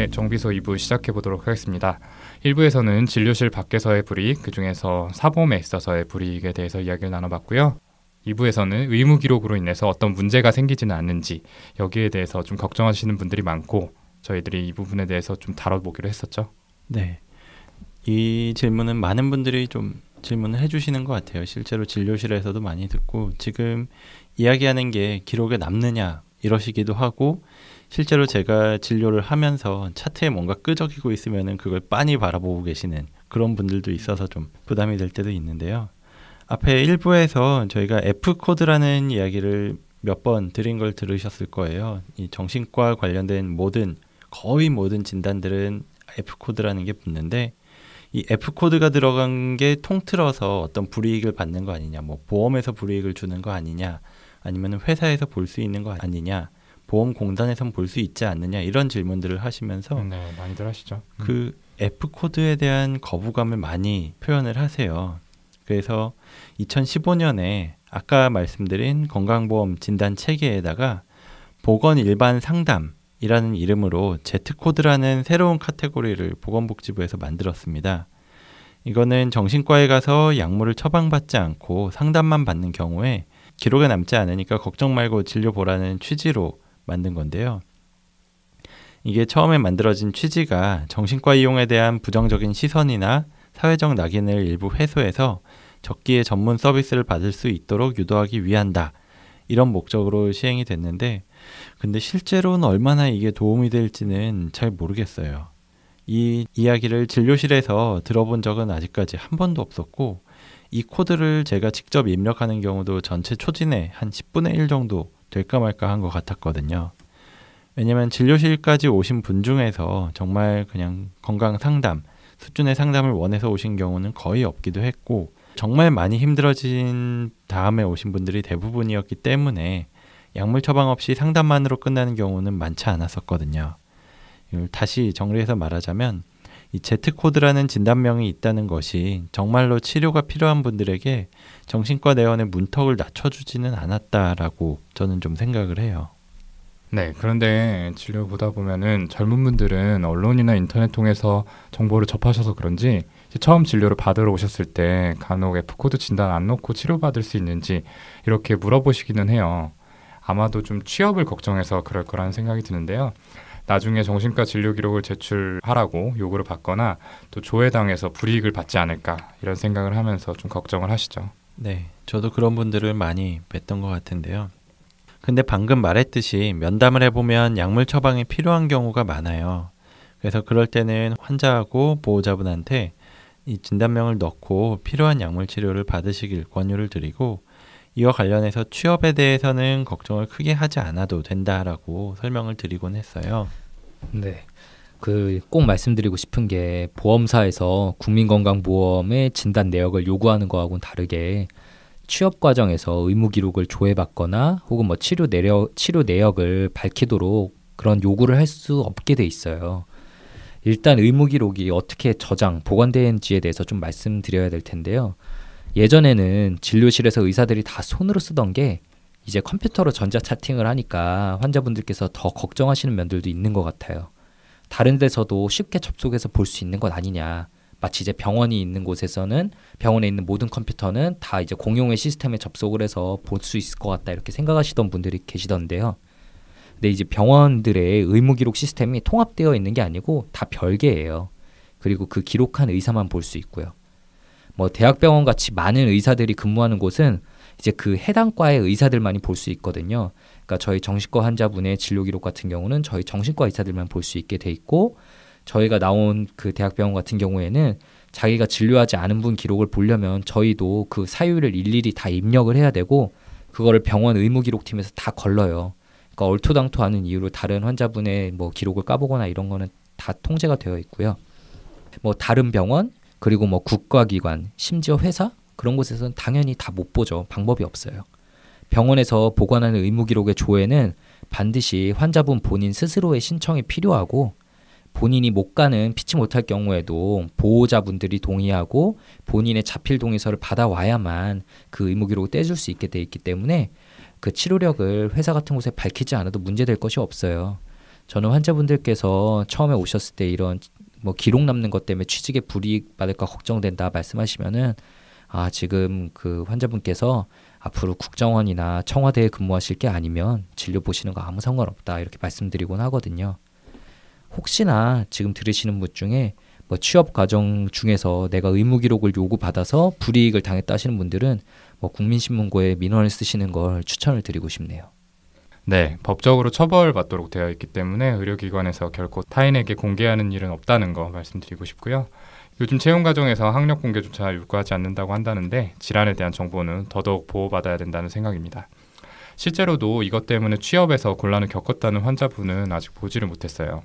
네, 정비소 2부 시작해 보도록 하겠습니다. 1부에서는 진료실 밖에서의 불이익, 그중에서 사보험에 있어서의 불이익에 대해서 이야기를 나눠봤고요. 2부에서는 의무 기록으로 인해서 어떤 문제가 생기지는 않는지 여기에 대해서 좀 걱정하시는 분들이 많고 저희들이 이 부분에 대해서 좀 다뤄보기로 했었죠. 네, 이 질문은 많은 분들이 좀 질문을 해주시는 것 같아요. 실제로 진료실에서도 많이 듣고 지금 이야기하는 게 기록에 남느냐 이러시기도 하고 실제로 제가 진료를 하면서 차트에 뭔가 끄적이고 있으면은 그걸 빤히 바라보고 계시는 그런 분들도 있어서 좀 부담이 될 때도 있는데요. 앞에 1부에서 저희가 F코드라는 이야기를 몇 번 드린 걸 들으셨을 거예요. 이 정신과 관련된 거의 모든 진단들은 F코드라는 게 붙는데 이 F코드가 들어간 게 통틀어서 어떤 불이익을 받는 거 아니냐, 뭐 보험에서 불이익을 주는 거 아니냐, 아니면 회사에서 볼 수 있는 거 아니냐, 보험공단에선 볼 수 있지 않느냐 이런 질문들을 하시면서 네, 많이들 하시죠. 그 F코드에 대한 거부감을 많이 표현을 하세요. 그래서 2015년에 아까 말씀드린 건강보험 진단 체계에다가 보건 일반 상담이라는 이름으로 Z코드라는 새로운 카테고리를 보건복지부에서 만들었습니다. 이거는 정신과에 가서 약물을 처방받지 않고 상담만 받는 경우에 기록에 남지 않으니까 걱정 말고 진료 보라는 취지로 만든 건데요. 이게 처음에 만들어진 취지가 정신과 이용에 대한 부정적인 시선이나 사회적 낙인을 일부 해소해서 적기에 전문 서비스를 받을 수 있도록 유도하기 위한다. 이런 목적으로 시행이 됐는데 근데 실제로는 얼마나 이게 도움이 될지는 잘 모르겠어요. 이 이야기를 진료실에서 들어본 적은 아직까지 한 번도 없었고 이 코드를 제가 직접 입력하는 경우도 전체 초진의 한 10분의 1 정도 될까 말까 한 것 같았거든요. 왜냐면 진료실까지 오신 분 중에서 정말 그냥 건강 상담, 수준의 상담을 원해서 오신 경우는 거의 없기도 했고 정말 많이 힘들어진 다음에 오신 분들이 대부분이었기 때문에 약물 처방 없이 상담만으로 끝나는 경우는 많지 않았었거든요. 이걸 다시 정리해서 말하자면 이 Z코드라는 진단명이 있다는 것이 정말로 치료가 필요한 분들에게 정신과 내원의 문턱을 낮춰주지는 않았다라고 저는 좀 생각을 해요. 네, 그런데 진료 보다 보면은 젊은 분들은 언론이나 인터넷 통해서 정보를 접하셔서 그런지 처음 진료를 받으러 오셨을 때 간혹 F코드 진단 안 놓고 치료받을 수 있는지 이렇게 물어보시기는 해요. 아마도 좀 취업을 걱정해서 그럴 거라는 생각이 드는데요. 나중에 정신과 진료 기록을 제출하라고 요구를 받거나 또 조회당해서 불이익을 받지 않을까 이런 생각을 하면서 좀 걱정을 하시죠. 네, 저도 그런 분들을 많이 뵀던 것 같은데요. 근데 방금 말했듯이 면담을 해보면 약물 처방이 필요한 경우가 많아요. 그래서 그럴 때는 환자하고 보호자분한테 이 진단명을 넣고 필요한 약물 치료를 받으시길 권유를 드리고 이와 관련해서 취업에 대해서는 걱정을 크게 하지 않아도 된다라고 설명을 드리곤 했어요. 네. 꼭 말씀드리고 싶은 게 보험사에서 국민건강보험의 진단 내역을 요구하는 거하고는 다르게 취업 과정에서 의무 기록을 조회받거나 혹은 뭐 치료 내역을 밝히도록 그런 요구를 할 수 없게 돼 있어요. 일단 의무 기록이 어떻게 보관되는지에 대해서 좀 말씀드려야 될 텐데요. 예전에는 진료실에서 의사들이 다 손으로 쓰던 게 이제 컴퓨터로 전자 차팅을 하니까 환자분들께서 더 걱정하시는 면들도 있는 것 같아요. 다른 데서도 쉽게 접속해서 볼 수 있는 것 아니냐. 마치 이제 병원이 있는 곳에서는 병원에 있는 모든 컴퓨터는 다 이제 공용의 시스템에 접속을 해서 볼 수 있을 것 같다 이렇게 생각하시던 분들이 계시던데요. 근데 이제 병원들의 의무 기록 시스템이 통합되어 있는 게 아니고 다 별개예요. 그리고 그 기록한 의사만 볼 수 있고요. 뭐 대학병원 같이 많은 의사들이 근무하는 곳은 이제 그 해당 과의 의사들만이 볼 수 있거든요. 그러니까 저희 정신과 환자분의 진료 기록 같은 경우는 저희 정신과 의사들만 볼 수 있게 돼 있고 저희가 나온 그 대학병원 같은 경우에는 자기가 진료하지 않은 분 기록을 보려면 저희도 그 사유를 일일이 다 입력을 해야 되고 그거를 병원 의무기록팀에서 다 걸러요. 그러니까 얼토당토하는 이유로 다른 환자분의 뭐 기록을 까보거나 이런 거는 다 통제가 되어 있고요. 뭐 다른 병원 그리고 뭐 국가기관 심지어 회사 그런 곳에서는 당연히 다 못 보죠. 방법이 없어요. 병원에서 보관하는 의무기록의 조회는 반드시 환자분 본인 스스로의 신청이 필요하고 본인이 못 가는 피치 못할 경우에도 보호자분들이 동의하고 본인의 자필 동의서를 받아와야만 그 의무기록을 떼줄 수 있게 돼 있기 때문에 그 치료력을 회사 같은 곳에 밝히지 않아도 문제될 것이 없어요. 저는 환자분들께서 처음에 오셨을 때 이런 뭐 기록 남는 것 때문에 취직에 불이익 받을까 걱정된다 말씀하시면은 지금 그 환자분께서 앞으로 국정원이나 청와대에 근무하실 게 아니면 진료 보시는 거 아무 상관없다 이렇게 말씀드리곤 하거든요. 혹시나 지금 들으시는 분 중에 뭐 취업 과정 중에서 내가 의무 기록을 요구받아서 불이익을 당했다 하시는 분들은 뭐 국민신문고에 민원을 쓰시는 걸 추천을 드리고 싶네요. 네, 법적으로 처벌받도록 되어 있기 때문에 의료기관에서 결코 타인에게 공개하는 일은 없다는 거 말씀드리고 싶고요. 요즘 채용 과정에서 학력 공개조차 요구하지 않는다고 한다는데 질환에 대한 정보는 더더욱 보호받아야 된다는 생각입니다. 실제로도 이것 때문에 취업에서 곤란을 겪었다는 환자분은 아직 보지를 못했어요.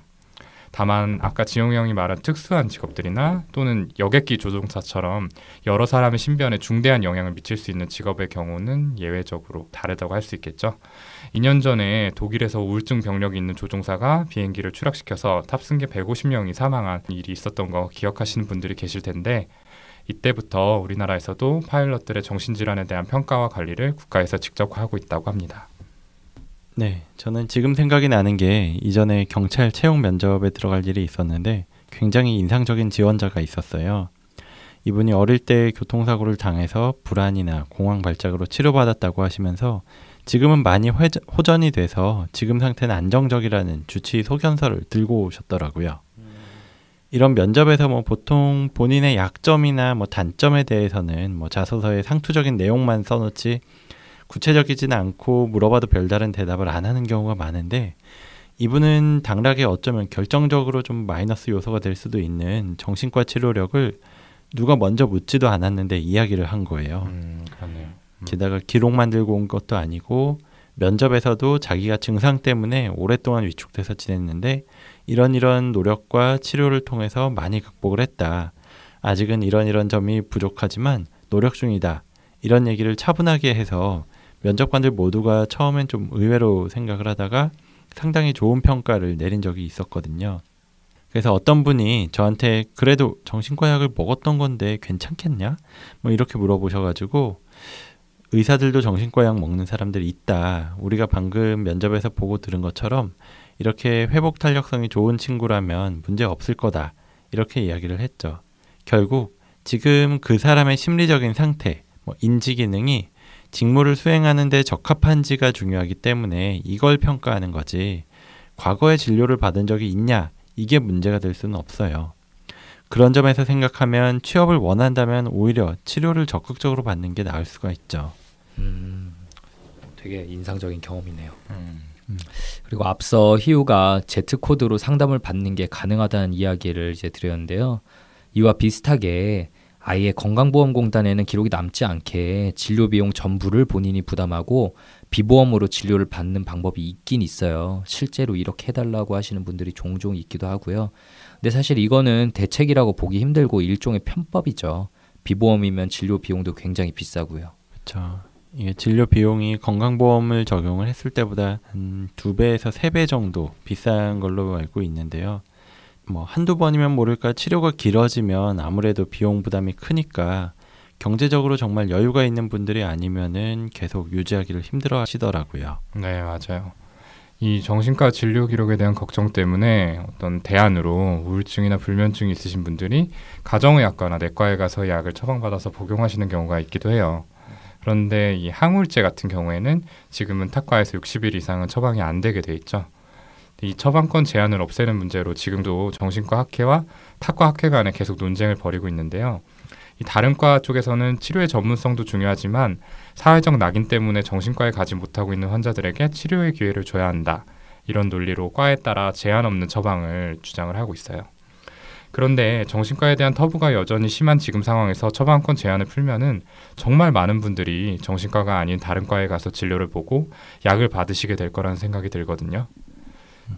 다만 아까 지용이 형이 말한 특수한 직업들이나 또는 여객기 조종사처럼 여러 사람의 신변에 중대한 영향을 미칠 수 있는 직업의 경우는 예외적으로 다르다고 할 수 있겠죠. 2년 전에 독일에서 우울증 병력이 있는 조종사가 비행기를 추락시켜서 탑승객 150명이 사망한 일이 있었던 거 기억하시는 분들이 계실 텐데 이때부터 우리나라에서도 파일럿들의 정신질환에 대한 평가와 관리를 국가에서 직접 하고 있다고 합니다. 네, 저는 지금 생각이 나는 게 이전에 경찰 채용 면접에 들어갈 일이 있었는데 굉장히 인상적인 지원자가 있었어요. 이분이 어릴 때 교통사고를 당해서 불안이나 공황 발작으로 치료받았다고 하시면서 지금은 많이 호전이 돼서 지금 상태는 안정적이라는 주치의 소견서를 들고 오셨더라고요. 이런 면접에서 뭐 보통 본인의 약점이나 뭐 단점에 대해서는 뭐 자소서에 상투적인 내용만 써놓지 구체적이지는 않고 물어봐도 별다른 대답을 안 하는 경우가 많은데 이분은 당락에 어쩌면 결정적으로 좀 마이너스 요소가 될 수도 있는 정신과 치료력을 누가 먼저 묻지도 않았는데 이야기를 한 거예요. 그렇네요. 게다가 기록만 들고 온 것도 아니고 면접에서도 자기가 증상 때문에 오랫동안 위축돼서 지냈는데 이런 노력과 치료를 통해서 많이 극복을 했다. 아직은 이런 점이 부족하지만 노력 중이다. 이런 얘기를 차분하게 해서 면접관들 모두가 처음엔 좀 의외로 생각을 하다가 상당히 좋은 평가를 내린 적이 있었거든요. 그래서 어떤 분이 저한테 그래도 정신과 약을 먹었던 건데 괜찮겠냐? 뭐 이렇게 물어보셔가지고 의사들도 정신과 약 먹는 사람들이 있다. 우리가 방금 면접에서 보고 들은 것처럼 이렇게 회복 탄력성이 좋은 친구라면 문제 없을 거다. 이렇게 이야기를 했죠. 결국 지금 그 사람의 심리적인 상태, 뭐 인지 기능이 직무를 수행하는 데 적합한지가 중요하기 때문에 이걸 평가하는 거지 과거에 진료를 받은 적이 있냐 이게 문제가 될 수는 없어요. 그런 점에서 생각하면 취업을 원한다면 오히려 치료를 적극적으로 받는 게 나을 수가 있죠. 되게 인상적인 경험이네요. 그리고 앞서 희우가 Z코드로 상담을 받는 게 가능하다는 이야기를 이제 드렸는데요. 이와 비슷하게 아예 건강보험공단에는 기록이 남지 않게 진료 비용 전부를 본인이 부담하고 비보험으로 진료를 받는 방법이 있긴 있어요. 실제로 이렇게 해달라고 하시는 분들이 종종 있기도 하고요. 근데 사실 이거는 대책이라고 보기 힘들고 일종의 편법이죠. 비보험이면 진료 비용도 굉장히 비싸고요. 그렇죠. 이게 진료 비용이 건강보험을 적용을 했을 때보다 한 2배에서 3배 정도 비싼 걸로 알고 있는데요. 뭐 한두 번이면 모를까 치료가 길어지면 아무래도 비용 부담이 크니까 경제적으로 정말 여유가 있는 분들이 아니면은 계속 유지하기를 힘들어 하시더라고요. 네, 맞아요. 이 정신과 진료 기록에 대한 걱정 때문에 어떤 대안으로 우울증이나 불면증이 있으신 분들이 가정의학과나 내과에 가서 약을 처방받아서 복용하시는 경우가 있기도 해요. 그런데 이 항우울제 같은 경우에는 지금은 타과에서 60일 이상은 처방이 안 되게 돼 있죠. 이 처방권 제한을 없애는 문제로 지금도 정신과 학회와 타과 학회 간에 계속 논쟁을 벌이고 있는데요. 이 다른 과 쪽에서는 치료의 전문성도 중요하지만 사회적 낙인 때문에 정신과에 가지 못하고 있는 환자들에게 치료의 기회를 줘야 한다. 이런 논리로 과에 따라 제한 없는 처방을 주장을 하고 있어요. 그런데 정신과에 대한 터부가 여전히 심한 지금 상황에서 처방권 제한을 풀면은 정말 많은 분들이 정신과가 아닌 다른 과에 가서 진료를 보고 약을 받으시게 될 거라는 생각이 들거든요.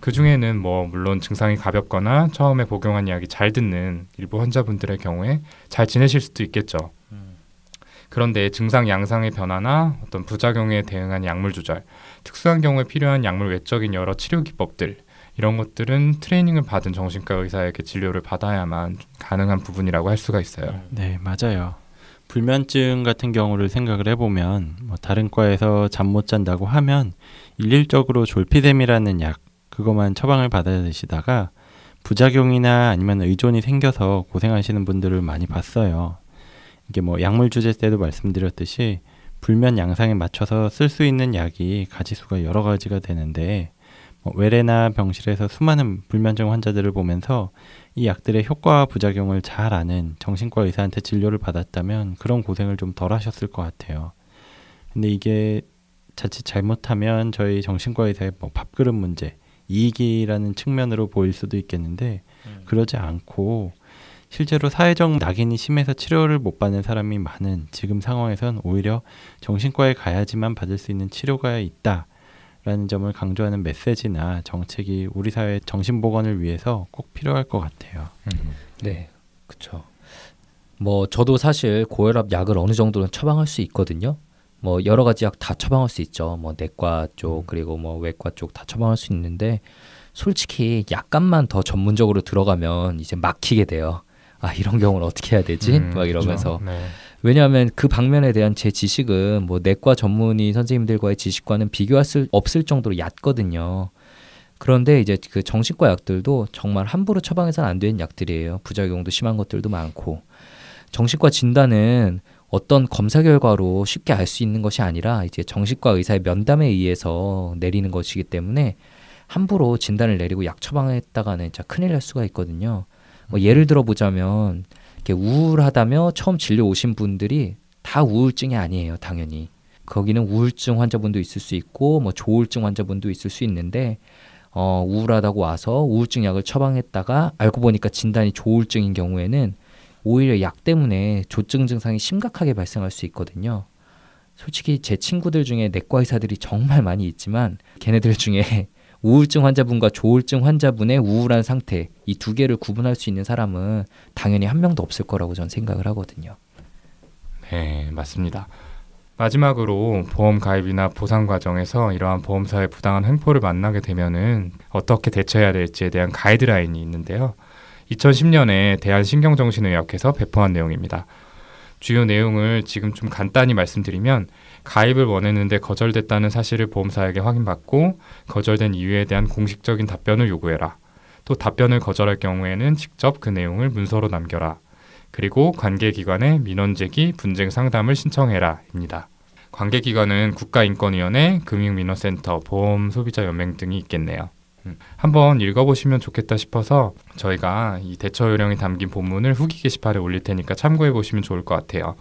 그 중에는 뭐 물론 증상이 가볍거나 처음에 복용한 약이 잘 듣는 일부 환자분들의 경우에 잘 지내실 수도 있겠죠. 그런데 증상 양상의 변화나 어떤 부작용에 대응한 약물 조절, 특수한 경우에 필요한 약물 외적인 여러 치료 기법들 이런 것들은 트레이닝을 받은 정신과 의사에게 진료를 받아야만 가능한 부분이라고 할 수가 있어요. 네, 맞아요. 불면증 같은 경우를 생각을 해보면 뭐 다른 과에서 잠 못 잔다고 하면 일률적으로 졸피뎀이라는 약 그것만 처방을 받아드시다가 부작용이나 아니면 의존이 생겨서 고생하시는 분들을 많이 봤어요. 이게 뭐 약물 주제 때도 말씀드렸듯이 불면 양상에 맞춰서 쓸 수 있는 약이 가지수가 여러 가지가 되는데 외래나 병실에서 수많은 불면증 환자들을 보면서 이 약들의 효과와 부작용을 잘 아는 정신과 의사한테 진료를 받았다면 그런 고생을 좀 덜 하셨을 것 같아요. 근데 이게 자칫 잘못하면 저희 정신과 의사의 뭐 밥그릇 문제, 이익이라는 측면으로 보일 수도 있겠는데 그러지 않고 실제로 사회적 낙인이 심해서 치료를 못 받는 사람이 많은 지금 상황에선 오히려 정신과에 가야지만 받을 수 있는 치료가 있다라는 점을 강조하는 메시지나 정책이 우리 사회 정신보건을 위해서 꼭 필요할 것 같아요. 네, 그렇죠. 뭐 저도 사실 고혈압 약을 어느 정도는 처방할 수 있거든요. 뭐 여러 가지 약 다 처방할 수 있죠. 뭐 내과 쪽 그리고 뭐 외과 쪽 다 처방할 수 있는데 솔직히 약간만 더 전문적으로 들어가면 이제 막히게 돼요. 아, 이런 경우는 어떻게 해야 되지? 막 이러면서. 그렇죠. 네. 왜냐하면 그 방면에 대한 제 지식은 뭐 내과 전문의 선생님들과의 지식과는 비교할 수 없을 정도로 얕거든요. 그런데 이제 그 정신과 약들도 정말 함부로 처방해서는 안 되는 약들이에요. 부작용도 심한 것들도 많고. 정신과 진단은 어떤 검사 결과로 쉽게 알 수 있는 것이 아니라 이제 정신과 의사의 면담에 의해서 내리는 것이기 때문에 함부로 진단을 내리고 약 처방했다가는 진짜 큰일 날 수가 있거든요. 뭐 예를 들어 보자면 이렇게 우울하다며 처음 진료 오신 분들이 다 우울증이 아니에요, 당연히. 거기는 우울증 환자분도 있을 수 있고 뭐 조울증 환자분도 있을 수 있는데 우울하다고 와서 우울증 약을 처방했다가 알고 보니까 진단이 조울증인 경우에는 오히려 약 때문에 조증 증상이 심각하게 발생할 수 있거든요. 솔직히 제 친구들 중에 내과 의사들이 정말 많이 있지만 걔네들 중에 우울증 환자분과 조울증 환자분의 우울한 상태 이 두 개를 구분할 수 있는 사람은 당연히 한 명도 없을 거라고 저는 생각을 하거든요. 네, 맞습니다. 마지막으로 보험 가입이나 보상 과정에서 이러한 보험사의 부당한 횡포를 만나게 되면은 어떻게 대처해야 될지에 대한 가이드라인이 있는데요. 2010년에 대한신경정신의학회에서 배포한 내용입니다. 주요 내용을 지금 좀 간단히 말씀드리면 가입을 원했는데 거절됐다는 사실을 보험사에게 확인받고 거절된 이유에 대한 공식적인 답변을 요구해라. 또 답변을 거절할 경우에는 직접 그 내용을 문서로 남겨라. 그리고 관계기관에 민원 제기, 분쟁 상담을 신청해라 입니다. 관계기관은 국가인권위원회, 금융민원센터, 보험소비자연맹 등이 있겠네요. 한번 읽어보시면 좋겠다 싶어서 저희가 이 대처 요령이 담긴 본문을 후기 게시판에 올릴 테니까 참고해보시면 좋을 것 같아요.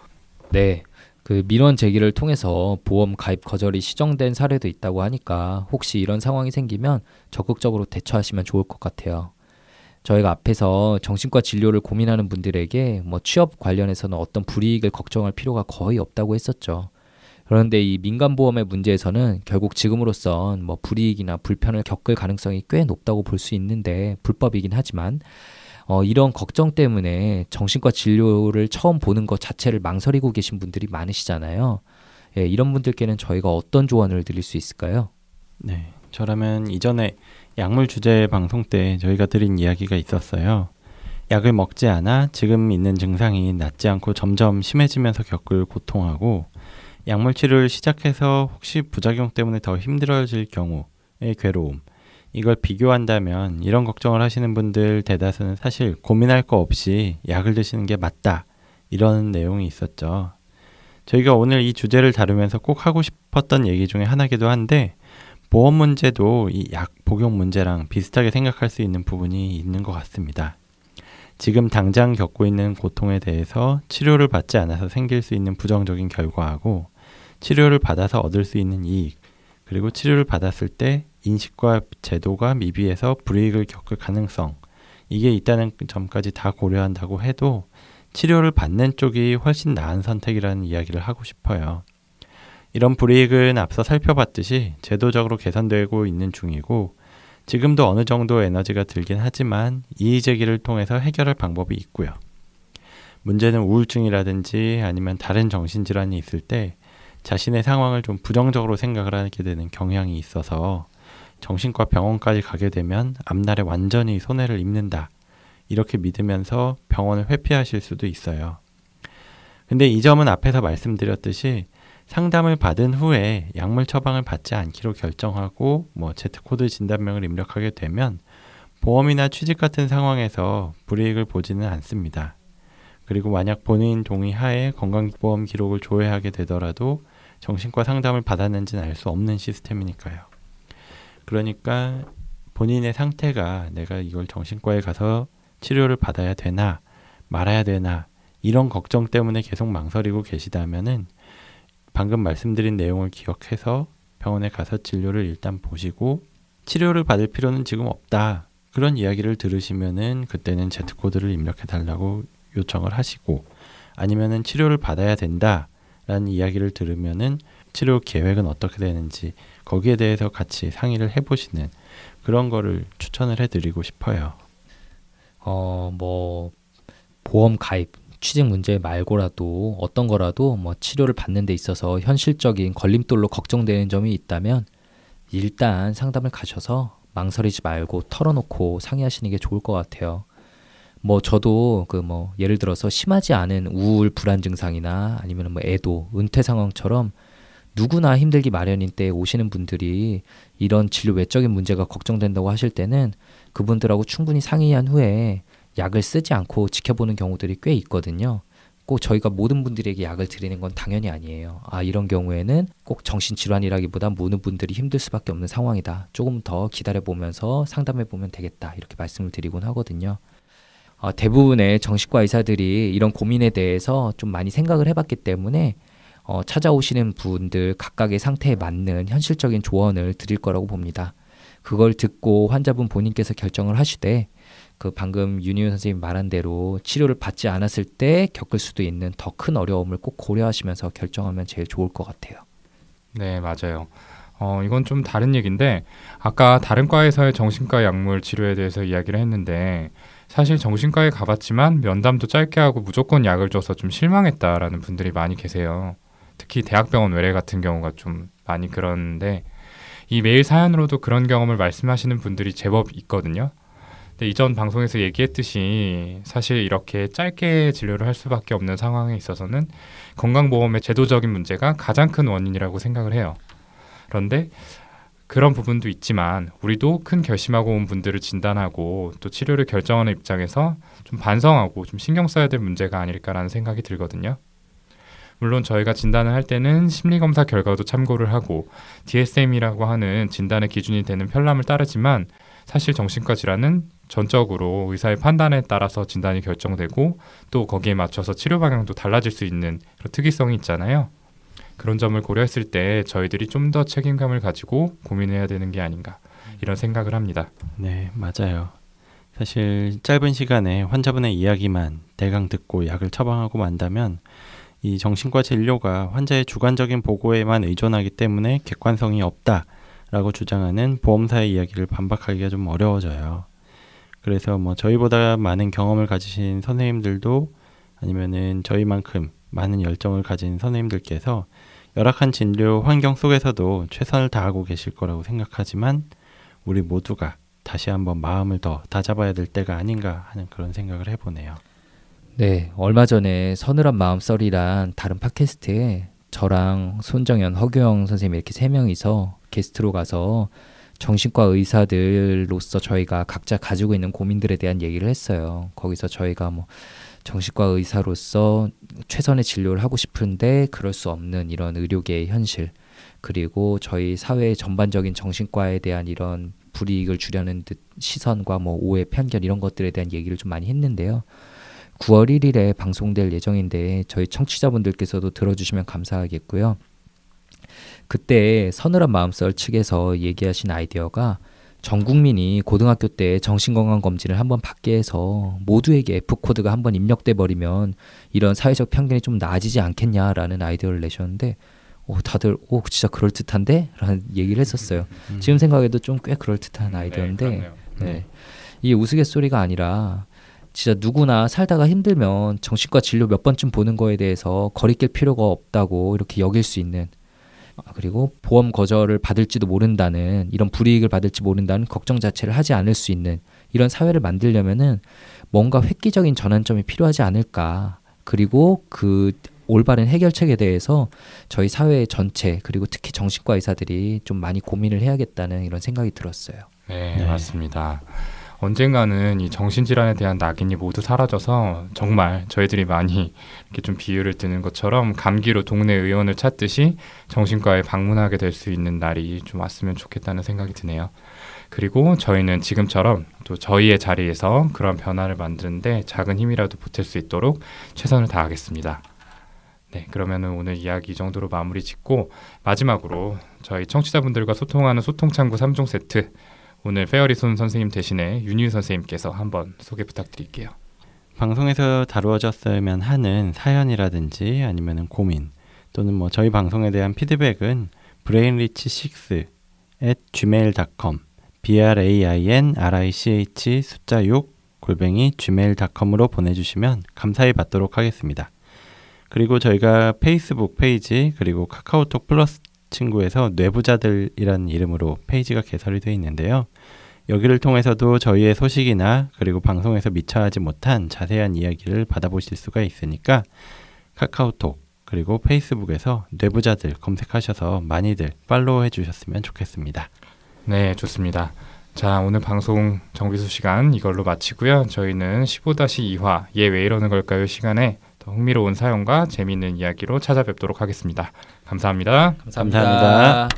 네, 그 민원 제기를 통해서 보험 가입 거절이 시정된 사례도 있다고 하니까 혹시 이런 상황이 생기면 적극적으로 대처하시면 좋을 것 같아요. 저희가 앞에서 정신과 진료를 고민하는 분들에게 뭐 취업 관련해서는 어떤 불이익을 걱정할 필요가 거의 없다고 했었죠. 그런데 이 민간보험의 문제에서는 결국 지금으로선 뭐 불이익이나 불편을 겪을 가능성이 꽤 높다고 볼 수 있는데 불법이긴 하지만 이런 걱정 때문에 정신과 진료를 처음 보는 것 자체를 망설이고 계신 분들이 많으시잖아요. 예, 이런 분들께는 저희가 어떤 조언을 드릴 수 있을까요? 네, 저라면 이전에 약물 주제 방송 때 저희가 드린 이야기가 있었어요. 약을 먹지 않아 지금 있는 증상이 낫지 않고 점점 심해지면서 겪을 고통하고 약물 치료를 시작해서 혹시 부작용 때문에 더 힘들어질 경우의 괴로움, 이걸 비교한다면 이런 걱정을 하시는 분들 대다수는 사실 고민할 거 없이 약을 드시는 게 맞다, 이런 내용이 있었죠. 저희가 오늘 이 주제를 다루면서 꼭 하고 싶었던 얘기 중에 하나기도 한데 보험 문제도 이 약 복용 문제랑 비슷하게 생각할 수 있는 부분이 있는 것 같습니다. 지금 당장 겪고 있는 고통에 대해서 치료를 받지 않아서 생길 수 있는 부정적인 결과하고 치료를 받아서 얻을 수 있는 이익, 그리고 치료를 받았을 때 인식과 제도가 미비해서 불이익을 겪을 가능성, 이게 있다는 점까지 다 고려한다고 해도 치료를 받는 쪽이 훨씬 나은 선택이라는 이야기를 하고 싶어요. 이런 불이익은 앞서 살펴봤듯이 제도적으로 개선되고 있는 중이고 지금도 어느 정도 에너지가 들긴 하지만 이의제기를 통해서 해결할 방법이 있고요. 문제는 우울증이라든지 아니면 다른 정신질환이 있을 때 자신의 상황을 좀 부정적으로 생각을 하게 되는 경향이 있어서 정신과 병원까지 가게 되면 앞날에 완전히 손해를 입는다, 이렇게 믿으면서 병원을 회피하실 수도 있어요. 근데 이 점은 앞에서 말씀드렸듯이 상담을 받은 후에 약물 처방을 받지 않기로 결정하고 Z코드 진단명을 입력하게 되면 보험이나 취직 같은 상황에서 불이익을 보지는 않습니다. 그리고 만약 본인 동의하에 건강보험 기록을 조회하게 되더라도 정신과 상담을 받았는지는 알 수 없는 시스템이니까요. 그러니까 본인의 상태가 내가 이걸 정신과에 가서 치료를 받아야 되나 말아야 되나 이런 걱정 때문에 계속 망설이고 계시다면은 방금 말씀드린 내용을 기억해서 병원에 가서 진료를 일단 보시고 치료를 받을 필요는 지금 없다. 그런 이야기를 들으시면은 그때는 Z코드를 입력해 달라고 요청을 하시고, 아니면은 치료를 받아야 된다라는 이야기를 들으면은 치료 계획은 어떻게 되는지 거기에 대해서 같이 상의를 해보시는 그런 거를 추천을 해드리고 싶어요. 보험 가입 취직 문제 말고라도 어떤 거라도 치료를 받는 데 있어서 현실적인 걸림돌로 걱정되는 점이 있다면 일단 상담을 가셔서 망설이지 말고 털어놓고 상의하시는 게 좋을 것 같아요. 저도 예를 들어서 심하지 않은 우울 불안 증상이나 아니면 애도 은퇴 상황처럼 누구나 힘들기 마련인 때 오시는 분들이 이런 진료 외적인 문제가 걱정된다고 하실 때는 그분들하고 충분히 상의한 후에 약을 쓰지 않고 지켜보는 경우들이 꽤 있거든요. 꼭 저희가 모든 분들에게 약을 드리는 건 당연히 아니에요. 이런 경우에는 꼭 정신질환이라기보다 모든 분들이 힘들 수밖에 없는 상황이다. 조금 더 기다려보면서 상담해보면 되겠다. 이렇게 말씀을 드리곤 하거든요. 대부분의 정신과 의사들이 이런 고민에 대해서 좀 많이 생각을 해봤기 때문에 찾아오시는 분들 각각의 상태에 맞는 현실적인 조언을 드릴 거라고 봅니다. 그걸 듣고 환자분 본인께서 결정을 하시되 방금 윤희훈 선생님이 말한 대로 치료를 받지 않았을 때 겪을 수도 있는 더 큰 어려움을 꼭 고려하시면서 결정하면 제일 좋을 것 같아요. 네, 맞아요. 이건 좀 다른 얘기인데 아까 다른 과에서의 정신과 약물 치료에 대해서 이야기를 했는데 사실 정신과에 가봤지만 면담도 짧게 하고 무조건 약을 줘서 좀 실망했다라는 분들이 많이 계세요. 특히 대학병원 외래 같은 경우가 좀 많이 그런데 이 메일 사연으로도 그런 경험을 말씀하시는 분들이 제법 있거든요. 근데 이전 방송에서 얘기했듯이 사실 이렇게 짧게 진료를 할 수밖에 없는 상황에 있어서는 건강보험의 제도적인 문제가 가장 큰 원인이라고 생각을 해요. 그런데 그런 부분도 있지만 우리도 큰 결심하고 온 분들을 진단하고 또 치료를 결정하는 입장에서 좀 반성하고 좀 신경 써야 될 문제가 아닐까라는 생각이 들거든요. 물론 저희가 진단을 할 때는 심리검사 결과도 참고를 하고 DSM이라고 하는 진단의 기준이 되는 편람을 따르지만 사실 정신과 질환은 전적으로 의사의 판단에 따라서 진단이 결정되고 또 거기에 맞춰서 치료 방향도 달라질 수 있는 그런 특이성이 있잖아요. 그런 점을 고려했을 때 저희들이 좀 더 책임감을 가지고 고민해야 되는 게 아닌가 이런 생각을 합니다. 네, 맞아요. 사실 짧은 시간에 환자분의 이야기만 대강 듣고 약을 처방하고 만다면 이 정신과 진료가 환자의 주관적인 보고에만 의존하기 때문에 객관성이 없다라고 주장하는 보험사의 이야기를 반박하기가 좀 어려워져요. 그래서 저희보다 많은 경험을 가지신 선생님들도 아니면은 저희만큼 많은 열정을 가진 선생님들께서 열악한 진료 환경 속에서도 최선을 다하고 계실 거라고 생각하지만 우리 모두가 다시 한번 마음을 더 다잡아야 될 때가 아닌가 하는 그런 생각을 해보네요. 네, 얼마 전에 서늘한 마음 썰이란 다른 팟캐스트에 저랑 손정연, 허규영 선생님 이렇게 3명이서 게스트로 가서 정신과 의사들로서 저희가 각자 가지고 있는 고민들에 대한 얘기를 했어요. 거기서 저희가 정신과 의사로서 최선의 진료를 하고 싶은데 그럴 수 없는 이런 의료계의 현실, 그리고 저희 사회의 전반적인 정신과에 대한 이런 불이익을 주려는 듯 시선과 오해, 편견 이런 것들에 대한 얘기를 좀 많이 했는데요. 9월 1일에 방송될 예정인데 저희 청취자분들께서도 들어주시면 감사하겠고요. 그때 서늘한 마음썰 측에서 얘기하신 아이디어가 전 국민이 고등학교 때 정신건강검진을 한번 받게 해서 모두에게 F코드가 한번 입력돼 버리면 이런 사회적 편견이 좀 나아지지 않겠냐라는 아이디어를 내셨는데 다들 진짜 그럴듯한데? 라는 얘기를 했었어요. 지금 생각해도 좀 꽤 그럴듯한 아이디어인데 네. 이게 우스갯소리가 아니라 진짜 누구나 살다가 힘들면 정신과 진료 몇 번쯤 보는 거에 대해서 거리낄 필요가 없다고 이렇게 여길 수 있는, 그리고 보험 거절을 받을지도 모른다는, 이런 불이익을 받을지 모른다는 걱정 자체를 하지 않을 수 있는 이런 사회를 만들려면은 뭔가 획기적인 전환점이 필요하지 않을까. 그리고 그 올바른 해결책에 대해서 저희 사회 전체 그리고 특히 정신과 의사들이 좀 많이 고민을 해야겠다는 이런 생각이 들었어요. 네, 네. 맞습니다. 언젠가는 이 정신질환에 대한 낙인이 모두 사라져서 정말 저희들이 많이 이렇게 좀 비유를 드는 것처럼 감기로 동네 의원을 찾듯이 정신과에 방문하게 될 수 있는 날이 좀 왔으면 좋겠다는 생각이 드네요. 그리고 저희는 지금처럼 또 저희의 자리에서 그런 변화를 만드는데 작은 힘이라도 보탤 수 있도록 최선을 다하겠습니다. 네, 그러면은 오늘 이야기 이 정도로 마무리 짓고 마지막으로 저희 청취자분들과 소통하는 소통창구 3종 세트 오늘 페어리손 선생님 대신에 윤희우 선생님께서 한번 소개 부탁드릴게요. 방송에서 다루어졌으면 하는 사연이라든지 아니면 고민 또는 뭐 저희 방송에 대한 피드백은 brainrich6@gmail.com brainrich 숫자 6 @gmail.com으로 보내주시면 감사히 받도록 하겠습니다. 그리고 저희가 페이스북 페이지 그리고 카카오톡 플러스 친구에서 뇌부자들이라는 이름으로 페이지가 개설이 되어 있는데요. 여기를 통해서도 저희의 소식이나 그리고 방송에서 미처 하지 못한 자세한 이야기를 받아보실 수가 있으니까 카카오톡 그리고 페이스북에서 뇌부자들 검색하셔서 많이들 팔로우 해주셨으면 좋겠습니다. 네, 좋습니다. 자, 오늘 방송 정비수 시간 이걸로 마치고요. 저희는 15-2화 얘 왜 이러는 걸까요 시간에 더 흥미로운 사연과 재미있는 이야기로 찾아뵙도록 하겠습니다. 감사합니다. 감사합니다.